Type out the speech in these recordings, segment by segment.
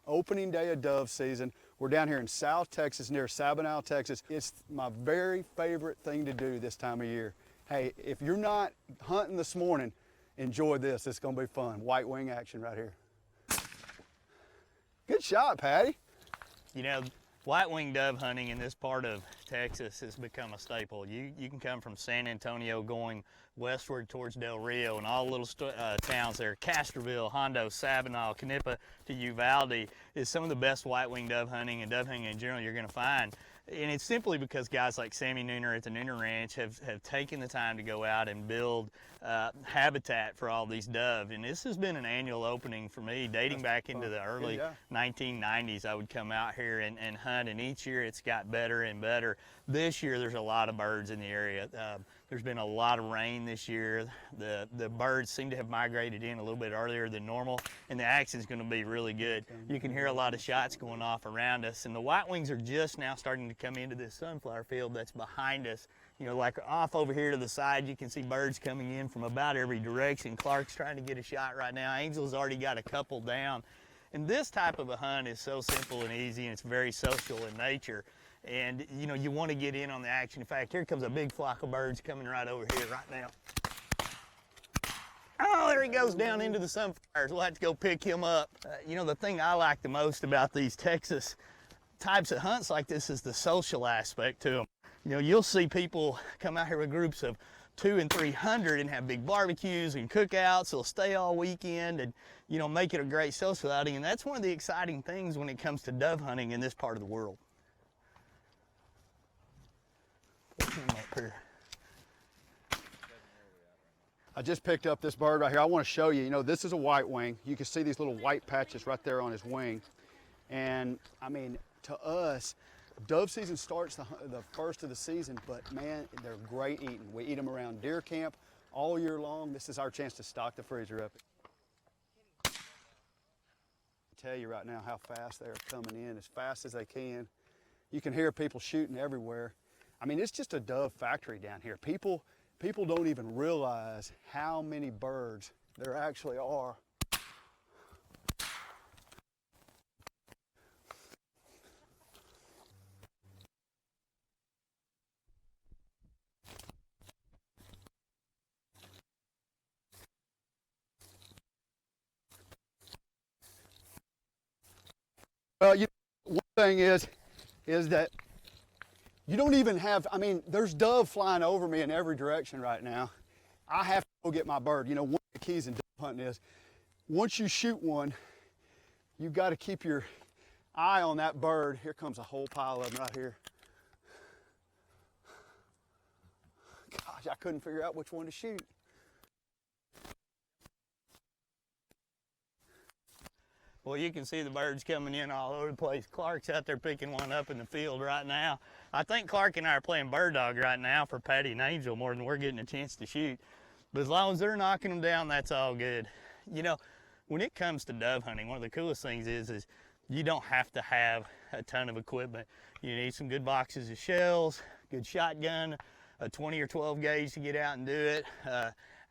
opening day of dove season. We're down here in South Texas, near Sabinal, Texas. It's my very favorite thing to do this time of year. Hey, if you're not hunting this morning, enjoy this. It's gonna be fun. White wing action right here. Good shot, Patty. You know, white wing dove hunting in this part of Texas has become a staple. You can come from San Antonio going westward towards Del Rio and all the little towns there, Castroville, Hondo, Sabinal, Canepa to Uvalde is some of the best white wing dove hunting and dove hunting in general you're gonna find. And it's simply because guys like Sammy Nooner at the Nooner Ranch have taken the time to go out and build habitat for all these dove. And this has been an annual opening for me, dating back into the early 1990s. I would come out here and hunt, and each year it's got better and better. This year there's a lot of birds in the area. There's been a lot of rain this year. The birds seem to have migrated in a little bit earlier than normal, and the action's going to be really good. You can hear a lot of shots going off around us, and the white wings are just now starting to come into this sunflower field that's behind us. You know, like off over here to the side, you can see birds coming in from about every direction. Clark's trying to get a shot right now. Angel's already got a couple down. And this type of a hunt is so simple and easy, and it's very social in nature. And you know, you want to get in on the action. In fact, here comes a big flock of birds coming right over here right now. Oh, there he goes down into the sunflowers. We'll have to go pick him up. You know, the thing I like the most about these Texas types of hunts like this is the social aspect to them. You know, you'll see people come out here with groups of 200 and 300 and have big barbecues and cookouts. They'll stay all weekend and, you know, make it a great social outing. And that's one of the exciting things when it comes to dove hunting in this part of the world. Put him up here. I just picked up this bird right here. I want to show you, you know, this is a white wing. You can see these little white patches right there on his wing. And I mean, to us, dove season starts the first of the season, but man, they're great eating. We eat them around deer camp all year long. This is our chance to stock the freezer up. I tell you right now how fast they're coming in, as fast as they can. You can hear people shooting everywhere. I mean, it's just a dove factory down here. People don't even realize how many birds there actually are. Well, you know, one thing is that you don't even have, I mean, there's dove flying over me in every direction right now. I have to go get my bird. You know, one of the keys in dove hunting is once you shoot one, you've got to keep your eye on that bird. Here comes a whole pile of them right here. Gosh, I couldn't figure out which one to shoot. Well, you can see the birds coming in all over the place. Clark's out there picking one up in the field right now. I think Clark and I are playing bird dog right now for Patti and Angel more than we're getting a chance to shoot. But as long as they're knocking them down, that's all good. You know, when it comes to dove hunting, one of the coolest things is you don't have to have a ton of equipment. You need some good boxes of shells, good shotgun, a 20 or 12 gauge to get out and do it,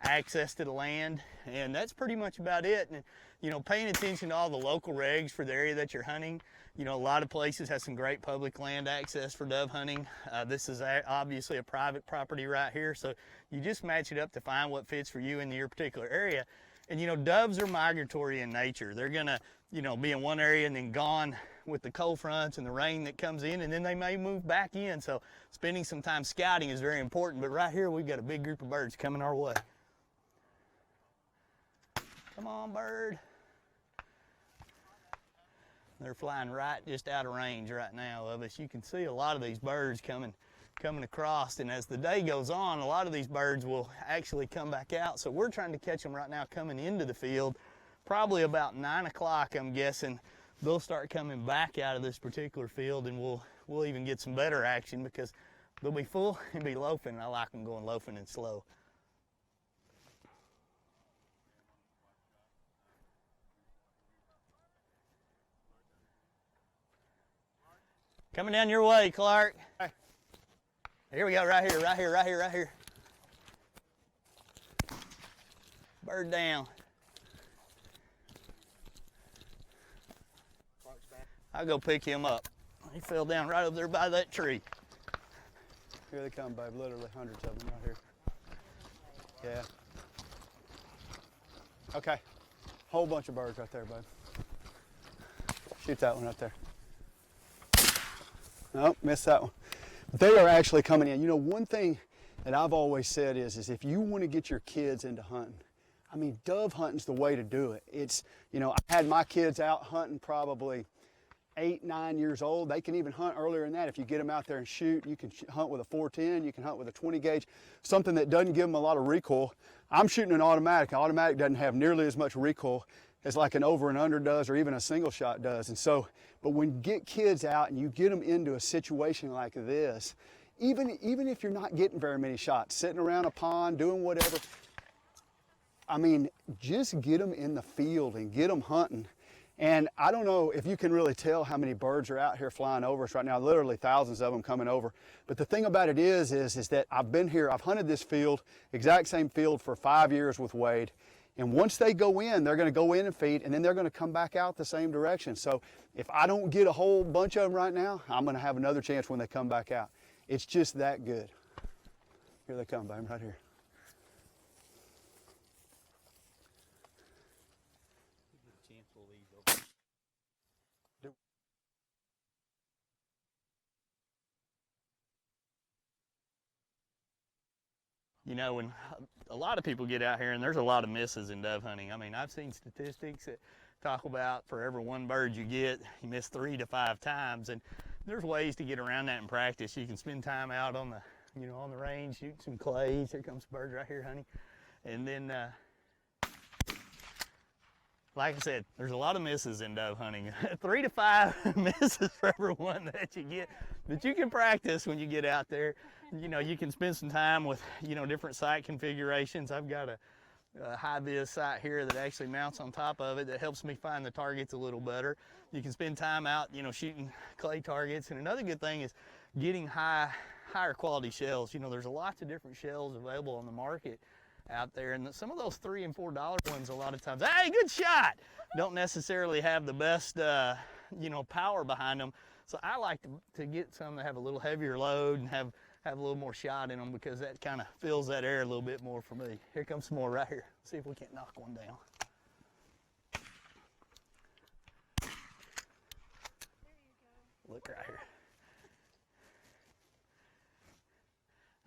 access to the land, and that's pretty much about it. And, you know, paying attention to all the local regs for the area that you're hunting. You know, a lot of places have some great public land access for dove hunting. This is obviously a private property right here, so you just match it up to find what fits for you in your particular area. And, you know, doves are migratory in nature. They're gonna, you know, be in one area and then gone with the cold fronts and the rain that comes in, and then they may move back in. So spending some time scouting is very important. But right here, we've got a big group of birds coming our way. Come on, bird. They're flying right just out of range right now of us. You can see a lot of these birds coming across, and as the day goes on, a lot of these birds will actually come back out. So we're trying to catch them right now coming into the field. Probably about 9 o'clock, I'm guessing, they'll start coming back out of this particular field, and we'll even get some better action because they'll be full and be loafing. I like them going loafing and slow. Coming down your way, Clark. Here we go, right here, right here, right here, right here. Bird down. I'll go pick him up. He fell down right over there by that tree. Here they come, babe. Literally hundreds of them right here. Yeah. Okay. Whole bunch of birds right there, babe. Shoot that one up there. Nope, missed that one. They are actually coming in. You know, one thing that I've always said is if you want to get your kids into hunting, I mean, dove hunting's the way to do it. It's, you know, I had my kids out hunting probably 8, 9 years old. They can even hunt earlier than that. If you get them out there and shoot, you can hunt with a 410, you can hunt with a 20 gauge, something that doesn't give them a lot of recoil. I'm shooting an automatic. An automatic doesn't have nearly as much recoil as like an over and under does, or even a single shot does. And so, but when you get kids out and you get them into a situation like this, even if you're not getting very many shots, sitting around a pond, doing whatever, I mean, just get them in the field and get them hunting. And I don't know if you can really tell how many birds are out here flying over us right now, literally thousands of them coming over. But the thing about it is that I've been here, I've hunted this field, exact same field for 5 years with Wade. And once they go in, they're going to go in and feed, and then they're going to come back out the same direction. So if I don't get a whole bunch of them right now, I'm going to have another chance when they come back out. It's just that good. Here they come, babe, right here. You know, when a lot of people get out here, and there's a lot of misses in dove hunting. I mean, I've seen statistics that talk about for every one bird you get, you miss 3 to 5 times. And there's ways to get around that in practice. You can spend time out on the, you know, on the range, shooting some clays. Here comes some birds right here, honey. And then, like I said, there's a lot of misses in dove hunting. 3 to 5 misses for every one that you get. But you can practice when you get out there. You know, you can spend some time with, you know, different sight configurations. I've got a high-vis sight here that actually mounts on top of it that helps me find the targets a little better. You can spend time out, you know, shooting clay targets. And another good thing is getting higher quality shells. You know, there's lots of different shells available on the market out there, and some of those $3 and $4 ones a lot of times, hey, good shot, don't necessarily have the best you know, power behind them. So I like to get some that have a little heavier load and have a little more shot in them, because that kind of fills that air a little bit more for me. Here comes some more right here. See if we can't knock one down. Look right here.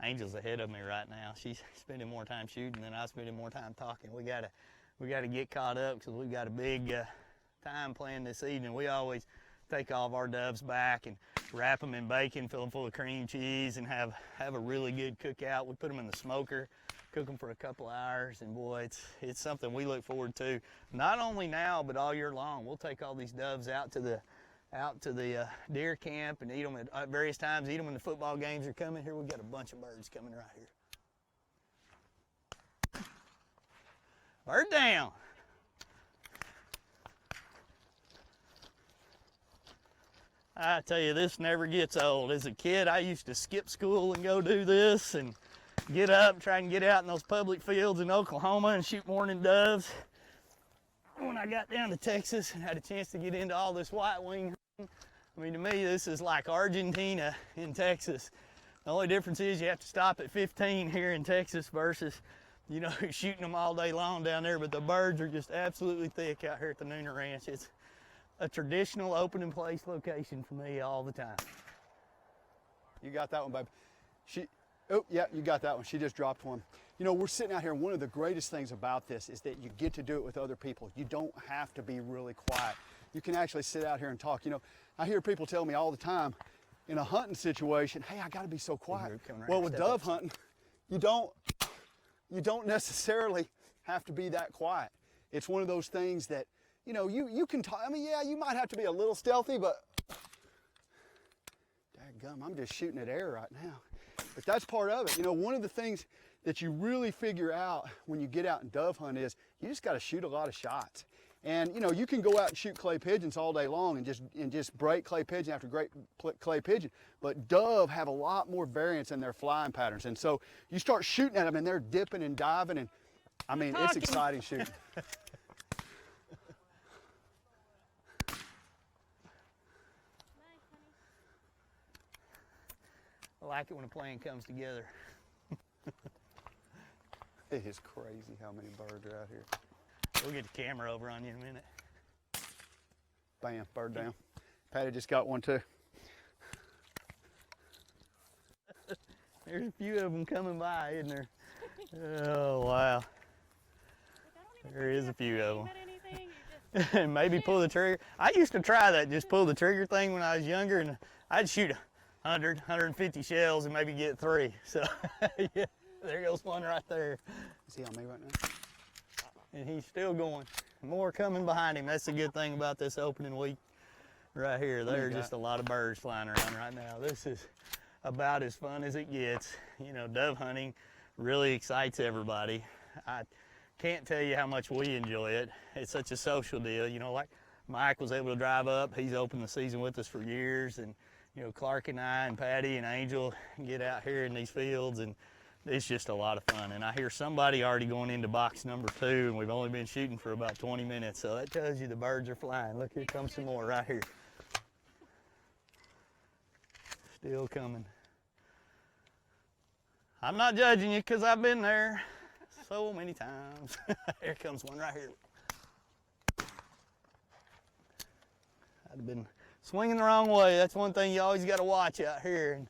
Angel's ahead of me right now. She's spending more time shooting than I'm spending more time talking. We gotta get caught up, because we've got a big time planned this evening. We always take all of our doves back and wrap them in bacon, fill them full of cream cheese, and have a really good cookout. We put them in the smoker, cook them for a couple hours, and boy, it's something we look forward to, not only now but all year long. We'll take all these doves out to the deer camp and eat them at various times, eat them when the football games are coming. Here we got a bunch of birds coming right here. Bird down. I tell you, this never gets old. As a kid, I used to skip school and go do this and get up, try and get out in those public fields in Oklahoma and shoot morning doves. When I got down to Texas and had a chance to get into all this white wing, I mean, to me, this is like Argentina in Texas. The only difference is you have to stop at 15 here in Texas versus, you know, shooting them all day long down there. But the birds are just absolutely thick out here at the Nooner Ranch. It's a traditional open and place location for me all the time. You got that one, babe. Oh, yeah, you got that one. She just dropped one. You know, we're sitting out here, and one of the greatest things about this is that you get to do it with other people. You don't have to be really quiet. You can actually sit out here and talk. You know, I hear people tell me all the time in a hunting situation, hey, I got to be so quiet. Well, with dove hunting, you don't necessarily have to be that quiet. It's one of those things that, you know, you can talk. I mean, yeah, you might have to be a little stealthy, but dadgum, I'm just shooting at air right now. But that's part of it. You know, one of the things that you really figure out when you get out and dove hunt is you just got to shoot a lot of shots. And you know, you can go out and shoot clay pigeons all day long and just break clay pigeon after great clay pigeon. But dove have a lot more variance in their flying patterns. And so you start shooting at them and they're dipping and diving, and I mean, it's exciting shooting. I like it when a plan comes together. It is crazy how many birds are out here. We'll get the camera over on you in a minute. Bam, bird down. Patti just got one too. There's a few of them coming by, isn't there? Oh, wow. There is a few of them. Maybe pull the trigger. I used to try that, just pull the trigger thing when I was younger, and I'd shoot 100, 150 shells and maybe get 3. So, yeah, there goes one right there. Is he on me right now? And he's still going. More coming behind him. That's the good thing about this opening week right here. There's just a lot of birds flying around right now. This is about as fun as it gets. You know, dove hunting really excites everybody. I can't tell you how much we enjoy it. It's such a social deal. You know, like Mike was able to drive up. He's opened the season with us for years. And, you know, Clark and I and Patti and Angel get out here in these fields, and it's just a lot of fun. And I hear somebody already going into box number 2, and we've only been shooting for about 20 minutes. So that tells you the birds are flying. Look, here comes some more right here. Still coming. I'm not judging you because I've been there so many times. Here comes one right here. I'd have been swinging the wrong way. That's one thing you always got to watch out here in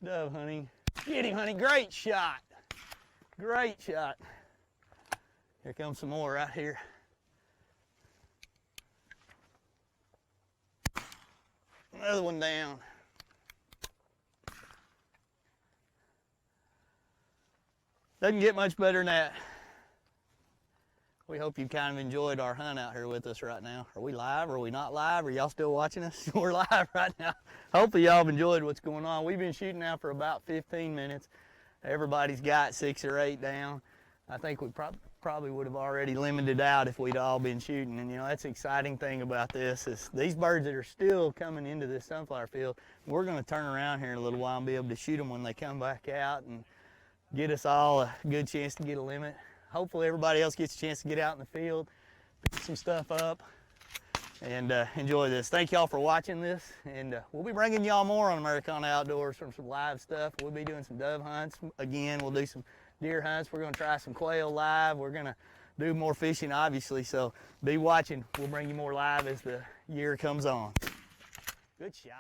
dove hunting. Get him, honey. Great shot. Great shot. Here comes some more right here. Another one down. Doesn't get much better than that. We hope you kind of enjoyed our hunt out here with us right now. Are we live? Are we not live? Are y'all still watching us? We're live right now. Hopefully y'all have enjoyed what's going on. We've been shooting now for about 15 minutes. Everybody's got 6 or 8 down. I think we probably would have already limited out if we'd all been shooting. And you know, that's the exciting thing about this is these birds that are still coming into this sunflower field, we're gonna turn around here in a little while and be able to shoot them when they come back out and get us all a good chance to get a limit. Hopefully everybody else gets a chance to get out in the field, pick some stuff up, and enjoy this. Thank y'all for watching this, and we'll be bringing y'all more on Americana Outdoors from some live stuff. We'll be doing some dove hunts. Again, we'll do some deer hunts. We're gonna try some quail live. We're gonna do more fishing, obviously, so be watching. We'll bring you more live as the year comes on. Good shot.